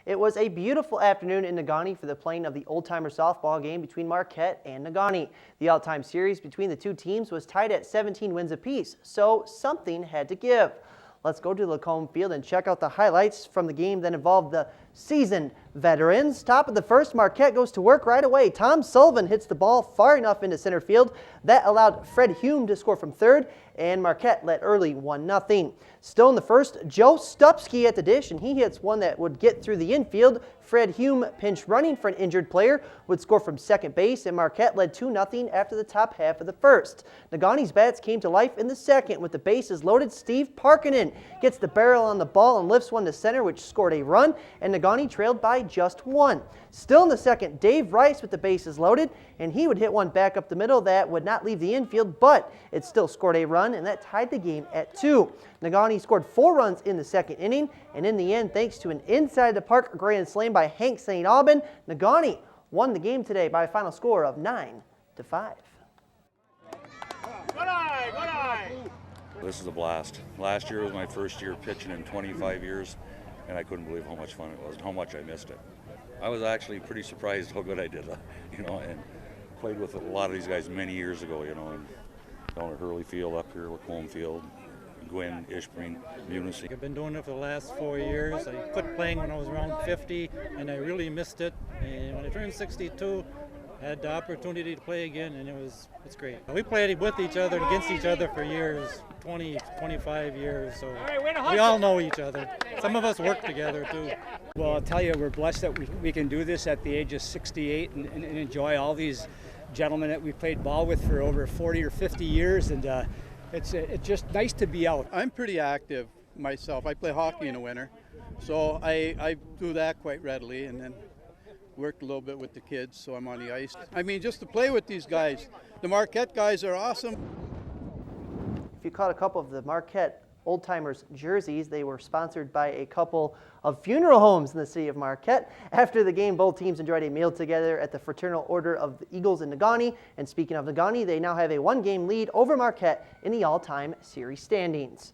It was a beautiful afternoon in Negaunee for the playing of the OldTimers Softball game between Marquette and Negaunee. The all-time series between the two teams was tied at 17 wins apiece, so something had to give. Let's go to Lacombe Field and check out the highlights from the game that involved the seasoned veterans. Top of the first, Marquette goes to work right away. Tom Sullivan hits the ball far enough into center field. That allowed Fred Hume to score from third, and Marquette led early 1-0. Still in the first, Joe Stupski at the dish, and he hits one that would get through the infield. Fred Hume, pinch running for an injured player, would score from second base, and Marquette led 2-0 after the top half of the first. Negaunee's bats came to life in the second with the bases loaded. Steve Parkinen gets the barrel on the ball and lifts one to center, which scored a run, and Negaunee trailed by just one. Still in the second, Dave Rice with the bases loaded, and he would hit one back up the middle that would not leave the infield, but it still scored a run, and that tied the game at 2. Negaunee scored 4 runs in the second inning, and in the end, thanks to an inside the park grand slam by Hank St. Aubin, Negaunee won the game today by a final score of 9-5. This is a blast. Last year was my first year pitching in 25 years, and I couldn't believe how much fun it was and how much I missed it. I was actually pretty surprised how good I did, and played with a lot of these guys many years ago, and down at Hurley Field, up here, Lacombe Field, Gwynn, Ishpring, Munising. I've been doing it for the last 4 years. I quit playing when I was around 50, and I really missed it. And when I turned 62, I had the opportunity to play again, and it's great. We played with each other and against each other for years, 20, 25 years, so we all know each other. Some of us work together, too. Well, I'll tell you, we're blessed that we can do this at the age of 68 and enjoy all these gentlemen that we played ball with for over 40 or 50 years, and it's just nice to be out. I'm pretty active myself. I play hockey in the winter, so I do that quite readily, and then work a little bit with the kids, so I'm on the ice. I mean, just to play with these guys. The Marquette guys are awesome. If you caught a couple of the Marquette Old-Timers jerseys, they were sponsored by a couple of funeral homes in the city of Marquette. After the game, both teams enjoyed a meal together at the Fraternal Order of the Eagles in Negaunee. And speaking of Negaunee, they now have a 1-game lead over Marquette in the all-time series standings.